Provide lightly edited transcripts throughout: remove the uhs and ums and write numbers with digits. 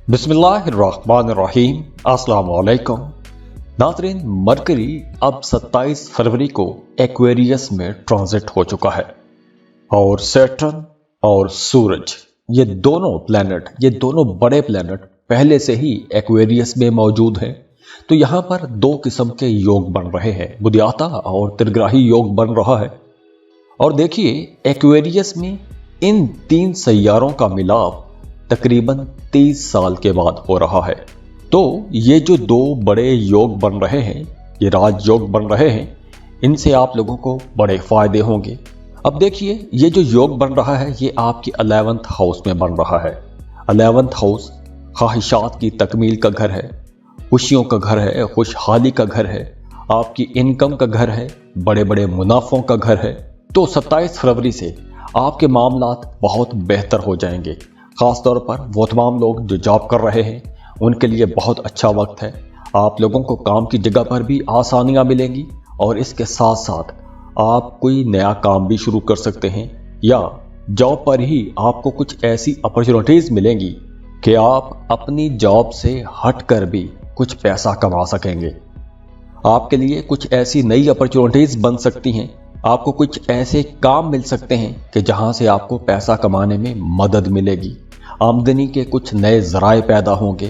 बिस्मिल्लाहिर्रहमानिर्रहीम। अस्सलाम वालेकुम नाज़रीन, मरकरी अब 27 फरवरी को एक्वेरियस में ट्रांजिट हो चुका है और सैटर्न और सूरज ये दोनों बड़े प्लैनेट पहले से ही एक्वेरियस में मौजूद हैं। तो यहाँ पर दो किस्म के योग बन रहे हैं, बुदियाता और त्रिग्राही योग बन रहा है। और देखिए, एक्वेरियस में इन तीन सैयारों का मिलाप तकरीबन 30 साल के बाद हो रहा है। तो ये जो दो बड़े योग बन रहे हैं, ये राजयोग बन रहे हैं, इनसे आप लोगों को बड़े फायदे होंगे। अब देखिए, ये जो योग बन रहा है ये आपकी 11th हाउस में बन रहा है। 11th हाउस ख्वाहिशात की तकमील का घर है, खुशियों का घर है, खुशहाली का घर है, आपकी इनकम का घर है, बड़े बड़े मुनाफों का घर है। तो 27 फरवरी से आपके मामलात बहुत बेहतर हो जाएंगे। ख़ास तौर पर वो तमाम लोग जो जॉब कर रहे हैं उनके लिए बहुत अच्छा वक्त है। आप लोगों को काम की जगह पर भी आसानियां मिलेंगी और इसके साथ साथ आप कोई नया काम भी शुरू कर सकते हैं, या जॉब पर ही आपको कुछ ऐसी अपॉर्चुनिटीज़ मिलेंगी कि आप अपनी जॉब से हटकर भी कुछ पैसा कमा सकेंगे। आपके लिए कुछ ऐसी नई अपॉर्चुनिटीज़ बन सकती हैं, आपको कुछ ऐसे काम मिल सकते हैं कि जहां से आपको पैसा कमाने में मदद मिलेगी, आमदनी के कुछ नए ज़राए पैदा होंगे।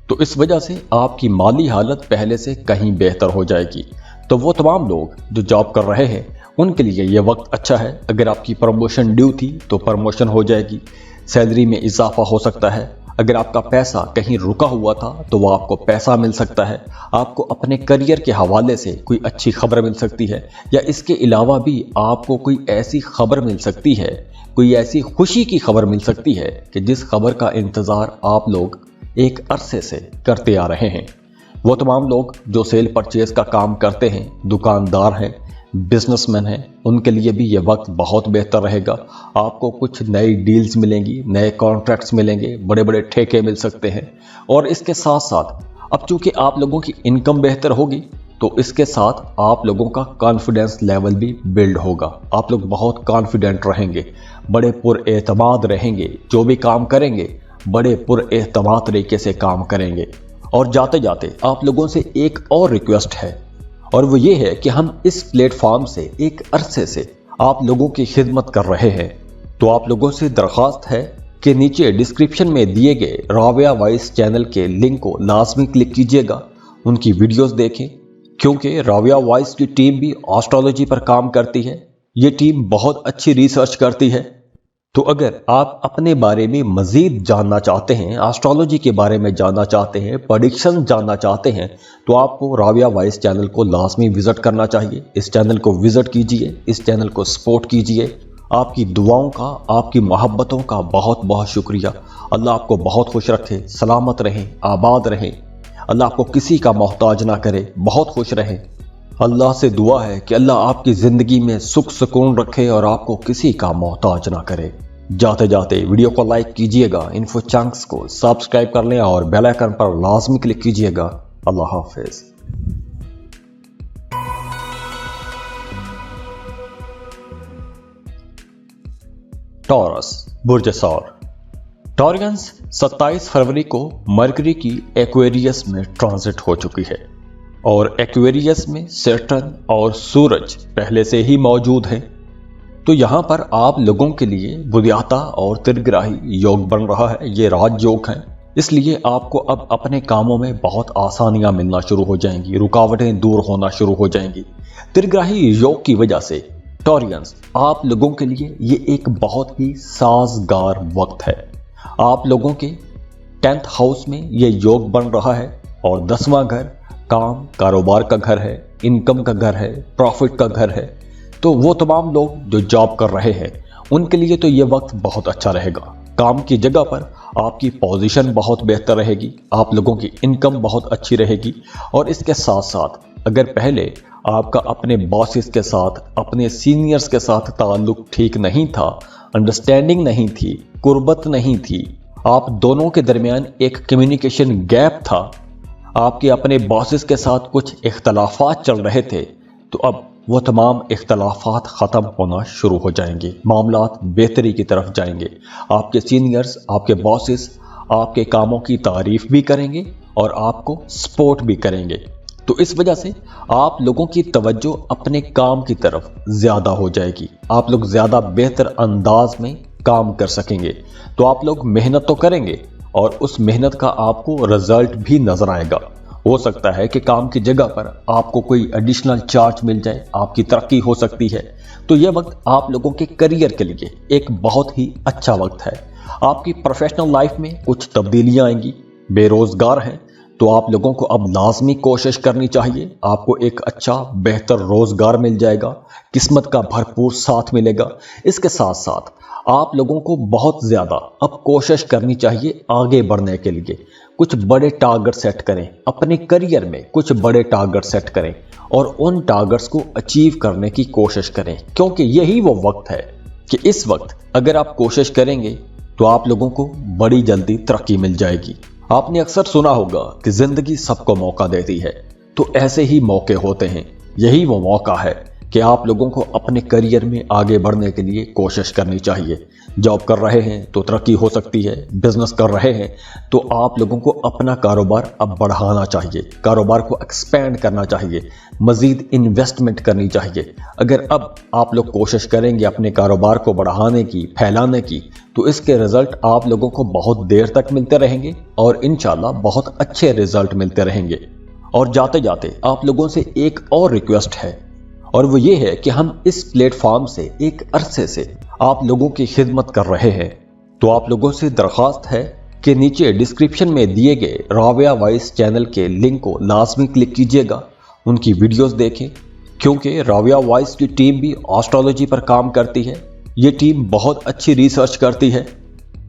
तो इस वजह से आपकी माली हालत पहले से कहीं बेहतर हो जाएगी। तो वो तमाम लोग जो जॉब कर रहे हैं उनके लिए ये वक्त अच्छा है। अगर आपकी प्रमोशन ड्यू थी तो प्रमोशन हो जाएगी, सैलरी में इजाफा हो सकता है। अगर आपका पैसा कहीं रुका हुआ था तो वो आपको पैसा मिल सकता है। आपको अपने करियर के हवाले से कोई अच्छी खबर मिल सकती है, या इसके अलावा भी आपको कोई ऐसी खबर मिल सकती है, कोई ऐसी खुशी की खबर मिल सकती है कि जिस खबर का इंतज़ार आप लोग एक अरसे से करते आ रहे हैं। वो तमाम लोग जो सेल परचेज का काम करते हैं, दुकानदार हैं, बिजनेसमैन हैं, उनके लिए भी ये वक्त बहुत बेहतर रहेगा। आपको कुछ नई डील्स मिलेंगी, नए कॉन्ट्रैक्ट्स मिलेंगे, बड़े बड़े ठेके मिल सकते हैं। और इसके साथ साथ अब चूंकि आप लोगों की इनकम बेहतर होगी तो इसके साथ आप लोगों का कॉन्फिडेंस लेवल भी बिल्ड होगा। आप लोग बहुत कॉन्फिडेंट रहेंगे, बड़े पुरएतमाद रहेंगे, जो भी काम करेंगे बड़े पुरएतमाद तरीके से काम करेंगे। और जाते जाते आप लोगों से एक और रिक्वेस्ट है, और वो ये है कि हम इस प्लेटफॉर्म से एक अरसे से आप लोगों की खिदमत कर रहे हैं। तो आप लोगों से दरख्वास्त है कि नीचे डिस्क्रिप्शन में दिए गए राबिया वॉइस चैनल के लिंक को लाजमी क्लिक कीजिएगा, उनकी वीडियोस देखें, क्योंकि राबिया वॉइस की टीम भी एस्ट्रोलॉजी पर काम करती है। ये टीम बहुत अच्छी रिसर्च करती है। तो अगर आप अपने बारे में मज़ीद जानना चाहते हैं, एस्ट्रोलॉजी के बारे में जानना चाहते हैं, प्रेडिक्शन जानना चाहते हैं, तो आपको राबिया वॉइस चैनल को लाजमी विज़िट करना चाहिए। इस चैनल को विज़िट कीजिए, इस चैनल को सपोर्ट कीजिए। आपकी दुआओं का, आपकी मोहब्बतों का बहुत बहुत शुक्रिया। अल्लाह आपको बहुत खुश रखे, सलामत रहें, आबाद रहें। अल्लाह आपको किसी का मोहताज ना करे, बहुत खुश रहें। अल्लाह से दुआ है कि अल्लाह आपकी ज़िंदगी में सुख सुकून रखे और आपको किसी का मोहताज ना करे। जाते जाते वीडियो को लाइक कीजिएगा, इन्फो चंक्स को सब्सक्राइब कर लें और बेल आइकन पर लाजमी क्लिक कीजिएगा। अल्लाह हाफिज। टॉरस बुर्ज सौर। टॉरियंस 27 फरवरी को मरकरी की एक्वेरियस में ट्रांजिट हो चुकी है और एक्वेरियस में सैटर्न और सूरज पहले से ही मौजूद हैं। तो यहाँ पर आप लोगों के लिए बुदियाता और त्रिग्राही योग बन रहा है, ये राजयोग है। इसलिए आपको अब अपने कामों में बहुत आसानियां मिलना शुरू हो जाएंगी, रुकावटें दूर होना शुरू हो जाएंगी। त्रिग्राही योग की वजह से टॉरियंस आप लोगों के लिए ये एक बहुत ही साजगार वक्त है। आप लोगों के 10th हाउस में ये योग बन रहा है और 10वां घर काम कारोबार का घर है, इनकम का घर है, प्रॉफिट का घर है। तो वो तमाम लोग जो जॉब कर रहे हैं उनके लिए तो ये वक्त बहुत अच्छा रहेगा। काम की जगह पर आपकी पोजीशन बहुत बेहतर रहेगी, आप लोगों की इनकम बहुत अच्छी रहेगी। और इसके साथ साथ अगर पहले आपका अपने बॉसेस के साथ, अपने सीनियर्स के साथ ताल्लुक ठीक नहीं था, अंडरस्टैंडिंग नहीं थी, कुर्बत नहीं थी, आप दोनों के दरमियान एक कम्युनिकेशन गैप था, आपके अपने बॉसेस के साथ कुछ इख्तलाफात चल रहे थे, तो अब वो तमाम इख्तलाफात ख़त्म होना शुरू हो जाएंगे, मामलात बेहतरी की तरफ जाएंगे। आपके सीनियर्स, आपके बॉसेस आपके कामों की तारीफ भी करेंगे और आपको सपोर्ट भी करेंगे। तो इस वजह से आप लोगों की तवज्जो अपने काम की तरफ ज्यादा हो जाएगी, आप लोग ज्यादा बेहतर अंदाज में काम कर सकेंगे। तो आप लोग मेहनत तो करेंगे और उस मेहनत का आपको रिजल्ट भी नजर आएगा। हो सकता है कि काम की जगह पर आपको कोई एडिशनल चार्ज मिल जाए, आपकी तरक्की हो सकती है। तो यह वक्त आप लोगों के करियर के लिए एक बहुत ही अच्छा वक्त है। आपकी प्रोफेशनल लाइफ में कुछ तब्दीलियां आएंगी। बेरोजगार हैं तो आप लोगों को अब लाजमी कोशिश करनी चाहिए, आपको एक अच्छा बेहतर रोजगार मिल जाएगा, किस्मत का भरपूर साथ मिलेगा। इसके साथ साथ आप लोगों को बहुत ज्यादा अब कोशिश करनी चाहिए आगे बढ़ने के लिए। कुछ बड़े टारगेट सेट करें, अपने करियर में कुछ बड़े टारगेट सेट करें और उन टारगेट्स को अचीव करने की कोशिश करें, क्योंकि यही वो वक्त है कि इस वक्त अगर आप कोशिश करेंगे तो आप लोगों को बड़ी जल्दी तरक्की मिल जाएगी। आपने अक्सर सुना होगा कि जिंदगी सबको मौका देती है, तो ऐसे ही मौके होते हैं। यही वो मौका है कि आप लोगों को अपने करियर में आगे बढ़ने के लिए कोशिश करनी चाहिए। जॉब कर रहे हैं तो तरक्की हो सकती है, बिजनेस कर रहे हैं तो आप लोगों को अपना कारोबार अब बढ़ाना चाहिए, कारोबार को एक्सपेंड करना चाहिए, मजीद इन्वेस्टमेंट करनी चाहिए। अगर अब आप लोग कोशिश करेंगे अपने कारोबार को बढ़ाने की, फैलाने की, तो इसके रिजल्ट आप लोगों को बहुत देर तक मिलते रहेंगे और इंशाल्लाह बहुत अच्छे रिजल्ट मिलते रहेंगे। और जाते जाते आप लोगों से एक और रिक्वेस्ट है, और वो ये है कि हम इस प्लेटफॉर्म से एक अरसे से आप लोगों की खिदमत कर रहे हैं। तो आप लोगों से दरख्वास्त है कि नीचे डिस्क्रिप्शन में दिए गए राविया वॉइस चैनल के लिंक को लाजमी क्लिक कीजिएगा, उनकी वीडियोस देखें, क्योंकि राविया वॉइस की टीम भी एस्ट्रोलॉजी पर काम करती है। ये टीम बहुत अच्छी रिसर्च करती है।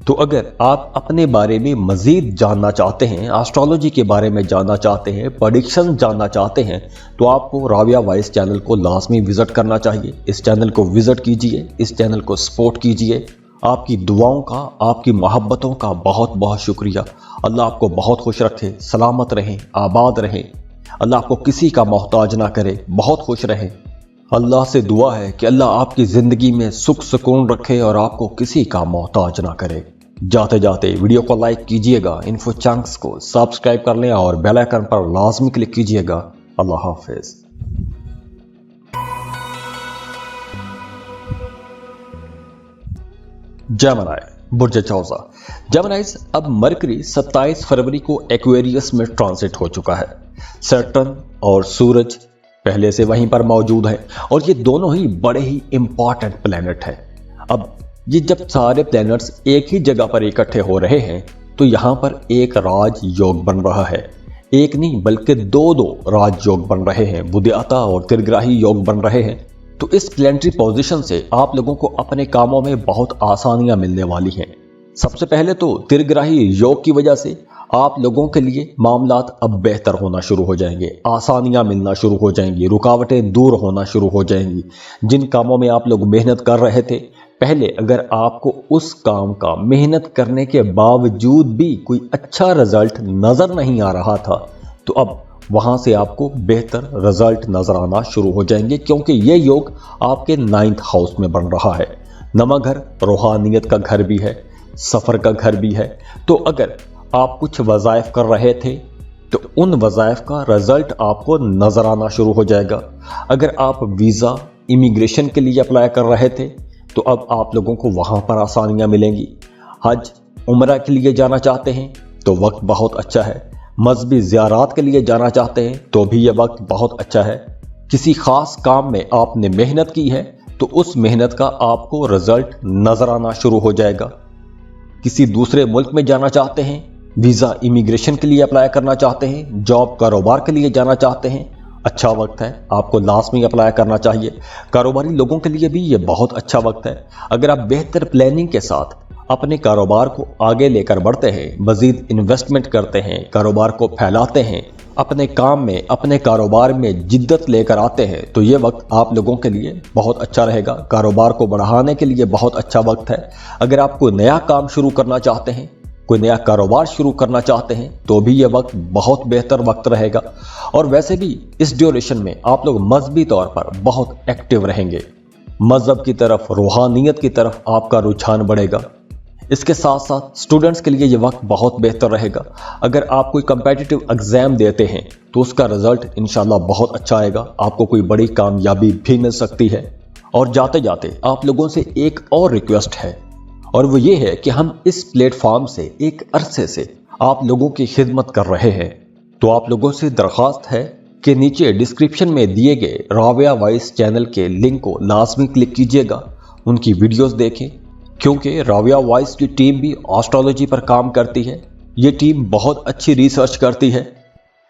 तो अगर आप अपने बारे में मजीद जानना चाहते हैं, एस्ट्रोलॉजी के बारे में जानना चाहते हैं, प्रेडिक्शन जानना चाहते हैं, तो आपको राविया वॉइस चैनल को लाजमी विजिट करना चाहिए। इस चैनल को विजिट कीजिए, इस चैनल को सपोर्ट कीजिए। आपकी दुआओं का, आपकी मोहब्बतों का बहुत बहुत शुक्रिया। अल्लाह आपको बहुत खुश रखे, सलामत रहें, आबाद रहें। अल्लाह आपको किसी का मोहताज ना करे, बहुत खुश रहें। अल्लाह से दुआ है कि अल्लाह आपकी ज़िंदगी में सुख सुकून रखे और आपको किसी का मोहताज ना करे। जाते जाते वीडियो को लाइक कीजिएगा, इन्फो चंक्स को सब्सक्राइब कर लें और बेल आइकन पर लाजमी क्लिक कीजिएगा। अल्लाह हाफिज। जेमिनी, बुर्ज चौसा। जेमिनीज, अब मरकरी 27 फरवरी को एक्वेरियस में ट्रांसिट हो चुका है। सैटर्न और सूरज पहले से वहीं पर मौजूद है और ये दोनों ही बड़े ही इंपॉर्टेंट प्लैनेट हैं। अब ये जब सारे प्लैनेट्स एक ही जगह पर इकट्ठे हो रहे हैं तो यहाँ पर एक राज योग बन रहा है। एक नहीं बल्कि दो राज योग बन रहे हैं, बुद्धिआता और त्रिग्राही योग बन रहे हैं। तो इस प्लैनेटरी पोजीशन से आप लोगों को अपने कामों में बहुत आसानियां मिलने वाली हैं। सबसे पहले तो त्रिग्राही योग की वजह से आप लोगों के लिए मामलात अब बेहतर होना शुरू हो जाएंगे, आसानियां मिलना शुरू हो जाएंगी, रुकावटें दूर होना शुरू हो जाएंगी। जिन कामों में आप लोग मेहनत कर रहे थे पहले, अगर आपको उस काम का मेहनत करने के बावजूद भी कोई अच्छा रिजल्ट नजर नहीं आ रहा था, तो अब वहां से आपको बेहतर रिजल्ट नजर आना शुरू हो जाएंगे, क्योंकि ये योग आपके 9th हाउस में बन रहा है। नमा घर रूहानियत का घर भी है, सफर का घर भी है। तो अगर आप कुछ वज़ाइफ कर रहे थे तो उन वज़ाइफ का रिजल्ट आपको नजर आना शुरू हो जाएगा। अगर आप वीज़ा इमिग्रेशन के लिए अप्लाई कर रहे थे तो अब आप लोगों को वहां पर आसानियां मिलेंगी। हज उम्रा के लिए जाना चाहते हैं तो वक्त बहुत अच्छा है। मजहबी ज़ियारात के लिए जाना चाहते हैं तो भी यह वक्त बहुत अच्छा है। किसी खास काम में आपने मेहनत की है तो उस मेहनत का आपको रिजल्ट नजर आना शुरू हो जाएगा। किसी दूसरे मुल्क में जाना चाहते हैं, वीज़ा इमिग्रेशन के लिए अप्लाई करना चाहते हैं, जॉब कारोबार के लिए जाना चाहते हैं, अच्छा वक्त है, आपको लाजमी अप्लाई करना चाहिए। कारोबारी लोगों के लिए भी ये बहुत अच्छा वक्त है। अगर आप बेहतर प्लानिंग के साथ अपने कारोबार को आगे लेकर बढ़ते हैं, मजीद इन्वेस्टमेंट करते हैं, कारोबार को फैलाते हैं, अपने काम में, अपने कारोबार में जिद्दत लेकर आते हैं, तो ये वक्त आप लोगों के लिए बहुत अच्छा रहेगा। कारोबार को बढ़ाने के लिए बहुत अच्छा वक्त है। अगर आप कोई नया काम शुरू करना चाहते हैं, कोई नया कारोबार शुरू करना चाहते हैं, तो भी यह वक्त बहुत बेहतर वक्त रहेगा। और वैसे भी इस ड्यूरेशन में आप लोग मजहबी तौर पर बहुत एक्टिव रहेंगे। मजहब की तरफ, रूहानियत की तरफ आपका रुझान बढ़ेगा। इसके साथ साथ स्टूडेंट्स के लिए ये वक्त बहुत बेहतर रहेगा। अगर आप कोई कम्पिटिटिव एग्जाम देते हैं तो उसका रिजल्ट इंशाल्लाह बहुत अच्छा आएगा, आपको कोई बड़ी कामयाबी भी मिल सकती है। और जाते जाते आप लोगों से एक और रिक्वेस्ट है, और वो ये है कि हम इस प्लेटफॉर्म से एक अरसे से आप लोगों की खिदमत कर रहे हैं। तो आप लोगों से दरख्वास्त है कि नीचे डिस्क्रिप्शन में दिए गए राबिया वॉइस चैनल के लिंक को लाजमी क्लिक कीजिएगा, उनकी वीडियोस देखें, क्योंकि राबिया वॉइस की टीम भी एस्ट्रोलॉजी पर काम करती है। ये टीम बहुत अच्छी रिसर्च करती है।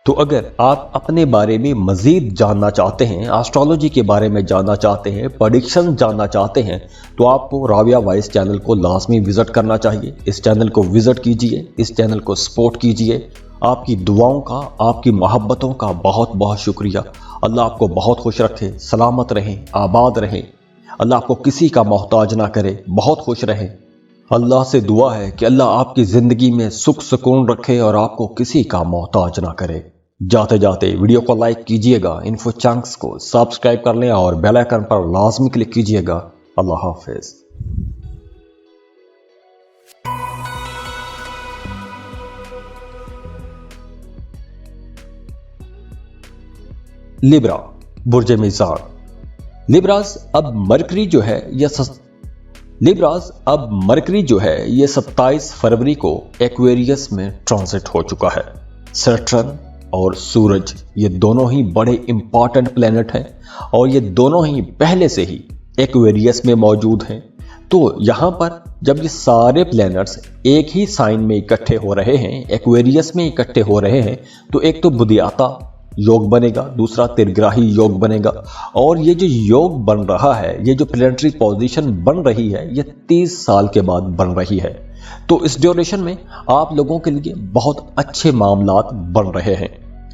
तो अगर आप अपने बारे में मज़ीद जानना चाहते हैं, एस्ट्रोलॉजी के बारे में जानना चाहते हैं, प्रेडिक्शन जानना चाहते हैं, तो आपको राबिया वॉइस चैनल को लाजमी विज़िट करना चाहिए। इस चैनल को विज़िट कीजिए, इस चैनल को सपोर्ट कीजिए। आपकी दुआओं का, आपकी मोहब्बतों का बहुत बहुत शुक्रिया। अल्लाह आपको बहुत खुश रखे, सलामत रहें, आबाद रहें। अल्लाह आपको किसी का मोहताज ना करे, बहुत खुश रहें। अल्लाह से दुआ है कि अल्लाह आपकी ज़िंदगी में सुख सुकून रखे और आपको किसी का मोहताज ना करे। जाते जाते वीडियो को लाइक कीजिएगा, इन्फो चंक्स को सब्सक्राइब कर लें और बेल आइकन पर लाजमी क्लिक कीजिएगा। अल्लाह हाफिज। लिब्रा, बुर्ज मीज़ान। लिब्रास अब मरकरी जो है ये 27 फरवरी को एक्वेरियस में ट्रांजिट हो चुका है। सैटर्न और सूरज ये दोनों ही बड़े इंपॉर्टेंट प्लैनेट हैं और ये दोनों ही पहले से ही एक्वेरियस में मौजूद हैं। तो यहाँ पर जब ये सारे प्लैनेट्स एक ही साइन में इकट्ठे हो रहे हैं, एक्वेरियस में इकट्ठे हो रहे हैं, तो एक तो बुधियाता योग बनेगा, दूसरा तिरग्राही योग बनेगा। और ये जो योग बन रहा है, ये जो प्लैनेटरी पोजीशन बन रही है, ये 30 साल के बाद बन रही है। तो इस ड्यूरेशन में आप लोगों के लिए बहुत अच्छे मामलात बन रहे हैं,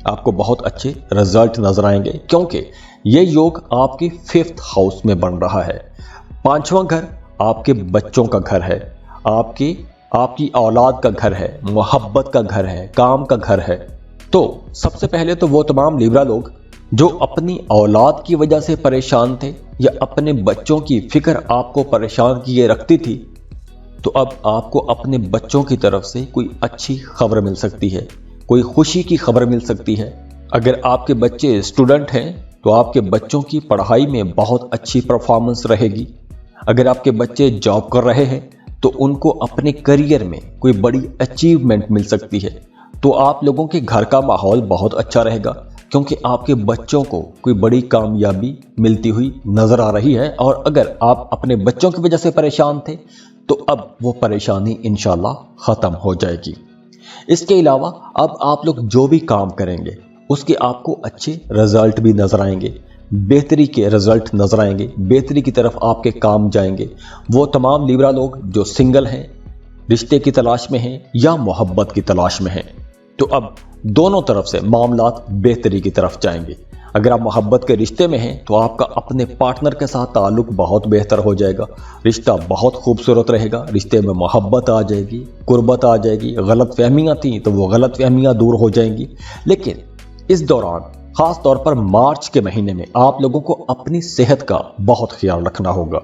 आपको बहुत अच्छे रिजल्ट नजर आएंगे, क्योंकि ये योग आपके 5th हाउस में बन रहा है। 5वां घर आपके बच्चों का घर है, आपकी औलाद का घर है, मोहब्बत का घर है, काम का घर है। तो सबसे पहले तो वो तमाम लिब्रा लोग जो अपनी औलाद की वजह से परेशान थे या अपने बच्चों की फिक्र आपको परेशान किए रखती थी, तो अब आपको अपने बच्चों की तरफ से कोई अच्छी खबर मिल सकती है, कोई खुशी की खबर मिल सकती है। अगर आपके बच्चे स्टूडेंट हैं तो आपके बच्चों की पढ़ाई में बहुत अच्छी परफॉर्मेंस रहेगी। अगर आपके बच्चे जॉब कर रहे हैं तो उनको अपने करियर में कोई बड़ी अचीवमेंट मिल सकती है। तो आप लोगों के घर का माहौल बहुत अच्छा रहेगा, क्योंकि आपके बच्चों को कोई बड़ी कामयाबी मिलती हुई नजर आ रही है। और अगर आप अपने बच्चों की वजह से परेशान थे तो अब वो परेशानी इंशाल्लाह खत्म हो जाएगी। इसके अलावा अब आप लोग जो भी काम करेंगे उसके आपको अच्छे रिजल्ट भी नजर आएंगे, बेहतरी के रिजल्ट नजर आएंगे, बेहतरी की तरफ आपके काम जाएंगे। वो तमाम लिब्रा लोग जो सिंगल हैं, रिश्ते की तलाश में हैं या मोहब्बत की तलाश में हैं, तो अब दोनों तरफ से मामलात बेहतरी की तरफ जाएंगे। अगर आप मोहब्बत के रिश्ते में हैं तो आपका अपने पार्टनर के साथ ताल्लुक बहुत बेहतर हो जाएगा, रिश्ता बहुत खूबसूरत रहेगा, रिश्ते में मोहब्बत आ जाएगी, कुर्बत आ जाएगी। गलत फहमियाँ थी तो वो गलत फहमियाँ दूर हो जाएंगी। लेकिन इस दौरान खास तौर पर मार्च के महीने में आप लोगों को अपनी सेहत का बहुत ख्याल रखना होगा।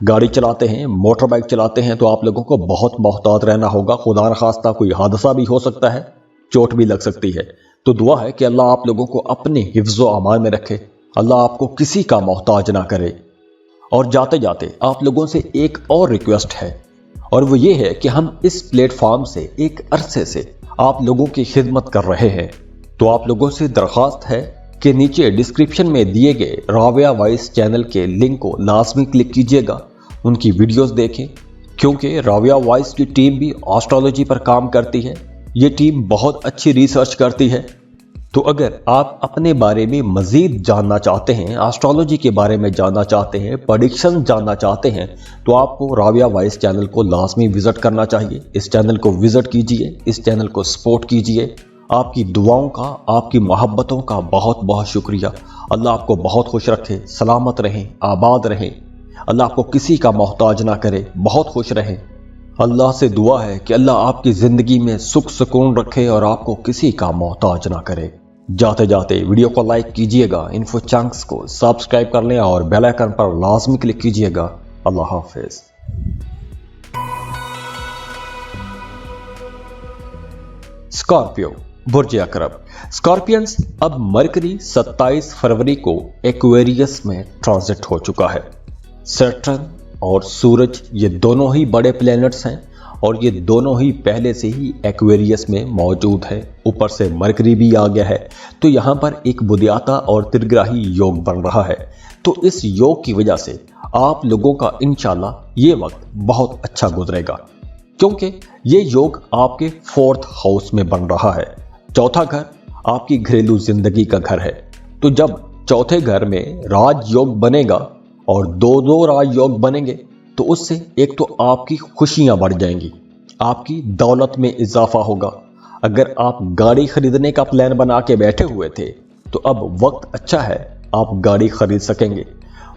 गाड़ी चलाते हैं, मोटर बाइक चलाते हैं तो आप लोगों को बहुत मोहतात रहना होगा। खुदा न खास्ता कोई हादसा भी हो सकता है, चोट भी लग सकती है। तो दुआ है कि अल्लाह आप लोगों को अपने हिफ्ज़ व अमान में रखे, अल्लाह आपको किसी का मोहताज ना करे। और जाते जाते आप लोगों से एक और रिक्वेस्ट है, और वो ये है कि हम इस प्लेटफॉर्म से एक अरसे से आप लोगों की खिदमत कर रहे हैं। तो आप लोगों से दरख्वास्त है कि नीचे डिस्क्रिप्शन में दिए गए राबिया वॉइस चैनल के लिंक को लाजमी क्लिक कीजिएगा, उनकी वीडियोस देखें, क्योंकि राबिया वॉइस की टीम भी एस्ट्रोलॉजी पर काम करती है। ये टीम बहुत अच्छी रिसर्च करती है। तो अगर आप अपने बारे में मज़ीद जानना चाहते हैं, एस्ट्रोलॉजी के बारे में जानना चाहते हैं, प्रेडिक्शन जानना चाहते हैं, तो आपको राबिया वॉइस चैनल को लाजमी विज़िट करना चाहिए। इस चैनल को विज़िट कीजिए, इस चैनल को सपोर्ट कीजिए। आपकी दुआओं का, आपकी मोहब्बतों का बहुत बहुत शुक्रिया। अल्लाह आपको बहुत खुश रखे, सलामत रहें, आबाद रहें। अल्लाह आपको किसी का मोहताज ना करे, बहुत खुश रहें। अल्लाह से दुआ है कि अल्लाह आपकी ज़िंदगी में सुख सुकून रखे और आपको किसी का मोहताज ना करे। जाते जाते वीडियो को लाइक कीजिएगा, इन्फो चंक्स को सब्सक्राइब कर लें और बेल आइकन पर लाजमी क्लिक कीजिएगा। अल्लाह हाफिज। स्कॉर्पियो बुर्ज अकरब। स्कॉर्पियंस, अब मरकरी 27 फरवरी को एक्वेरियस में ट्रांजिट हो चुका है। सैटर्न और सूरज ये दोनों ही बड़े प्लैनेट्स हैं और ये दोनों ही पहले से ही एक्वेरियस में मौजूद है। ऊपर से मरकरी भी आ गया है, तो यहाँ पर एक बुद्धियाता और त्रिग्राही योग बन रहा है। तो इस योग की वजह से आप लोगों का इंशाल्लाह ये वक्त बहुत अच्छा गुजरेगा, क्योंकि ये योग आपके 4th हाउस में बन रहा है। चौथा घर आपकी घरेलू जिंदगी का घर है। तो जब चौथे घर में राजयोग बनेगा और दो राजयोग बनेंगे, तो उससे एक तो आपकी खुशियां बढ़ जाएंगी, आपकी दौलत में इजाफा होगा। अगर आप गाड़ी खरीदने का प्लान बना के बैठे हुए थे, तो अब वक्त अच्छा है, आप गाड़ी खरीद सकेंगे।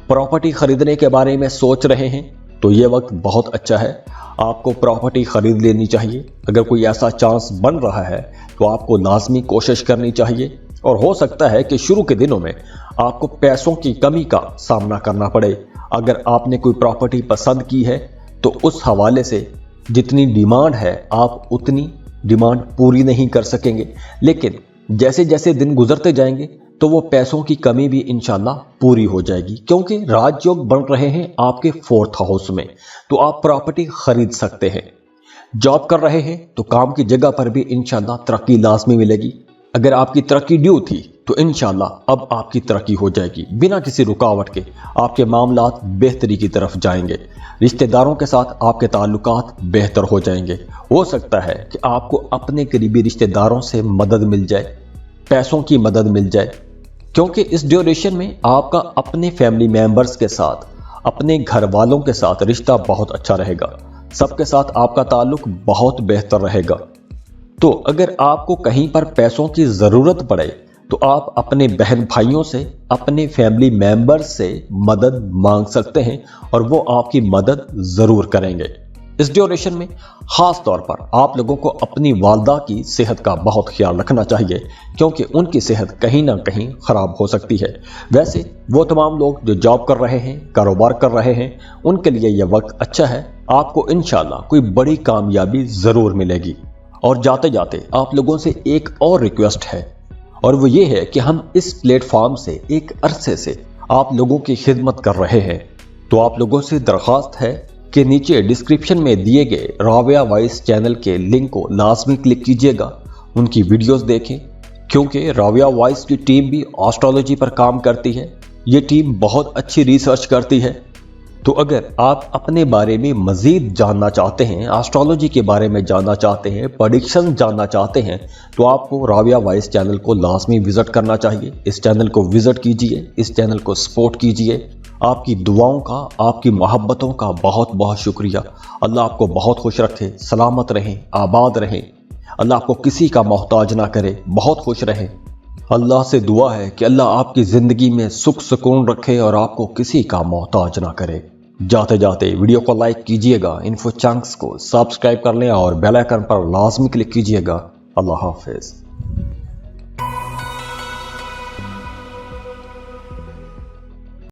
प्रॉपर्टी खरीदने के बारे में सोच रहे हैं, तो ये वक्त बहुत अच्छा है, आपको प्रॉपर्टी खरीद लेनी चाहिए। अगर कोई ऐसा चांस बन रहा है, तो आपको लाजमी कोशिश करनी चाहिए। और हो सकता है कि शुरू के दिनों में आपको पैसों की कमी का सामना करना पड़े। अगर आपने कोई प्रॉपर्टी पसंद की है, तो उस हवाले से जितनी डिमांड है, आप उतनी डिमांड पूरी नहीं कर सकेंगे। लेकिन जैसे जैसे दिन गुजरते जाएंगे, तो वो पैसों की कमी भी इंशाल्लाह पूरी हो जाएगी, क्योंकि राजयोग बन रहे हैं आपके 4th हाउस में, तो आप प्रॉपर्टी खरीद सकते हैं। जॉब कर रहे हैं, तो काम की जगह पर भी इंशाल्लाह तरक्की लाजमी मिलेगी। अगर आपकी तरक्की ड्यू थी, तो इंशाल्लाह अब आपकी तरक्की हो जाएगी। बिना किसी रुकावट के आपके मामलात बेहतरी की तरफ जाएंगे। रिश्तेदारों के साथ आपके ताल्लुकात बेहतर हो जाएंगे। हो सकता है कि आपको अपने करीबी रिश्तेदारों से मदद मिल जाए, पैसों की मदद मिल जाए, क्योंकि इस ड्यूरेशन में आपका अपने फैमिली मेंबर्स के साथ, अपने घर वालों के साथ रिश्ता बहुत अच्छा रहेगा। सबके साथ आपका ताल्लुक बहुत बेहतर रहेगा। तो अगर आपको कहीं पर पैसों की ज़रूरत पड़े, तो आप अपने बहन भाइयों से, अपने फैमिली मेंबर्स से मदद मांग सकते हैं और वो आपकी मदद ज़रूर करेंगे। इस ड्यूरेशन में ख़ास तौर पर आप लोगों को अपनी वालदा की सेहत का बहुत ख्याल रखना चाहिए, क्योंकि उनकी सेहत कहीं ना कहीं ख़राब हो सकती है। वैसे वो तमाम लोग जो जॉब कर रहे हैं, कारोबार कर रहे हैं, उनके लिए यह वक्त अच्छा है। आपको इंशाल्लाह कोई बड़ी कामयाबी ज़रूर मिलेगी। और जाते जाते आप लोगों से एक और रिक्वेस्ट है, और वो ये है कि हम इस प्लेटफॉर्म से एक अरसे से आप लोगों की खिदमत कर रहे हैं। तो आप लोगों से दरख्वास्त है कि नीचे डिस्क्रिप्शन में दिए गए राबिया वॉइस चैनल के लिंक को लाजमी क्लिक कीजिएगा, उनकी वीडियोस देखें, क्योंकि राबिया वॉइस की टीम भी एस्ट्रोलॉजी पर काम करती है। ये टीम बहुत अच्छी रिसर्च करती है। तो अगर आप अपने बारे में मज़ीद जानना चाहते हैं, एस्ट्रोलॉजी के बारे में जानना चाहते हैं, प्रेडिक्शन जानना चाहते हैं, तो आपको राबिया वॉइस चैनल को लाजमी विज़िट करना चाहिए। इस चैनल को विज़िट कीजिए, इस चैनल को सपोर्ट कीजिए। आपकी दुआओं का, आपकी मोहब्बतों का बहुत बहुत शुक्रिया। अल्लाह आपको बहुत खुश रखे, सलामत रहें, आबाद रहें। अल्लाह आपको किसी का मोहताज ना करे, बहुत खुश रहें। अल्लाह से दुआ है कि अल्लाह आपकी ज़िंदगी में सुख सुकून रखे और आपको किसी का मोहताज ना करे। जाते जाते वीडियो को लाइक कीजिएगा, इन्फो चंक्स को सब्सक्राइब कर लें और बेल आइकन पर लाजमी क्लिक कीजिएगा। अल्लाह हाफिज़।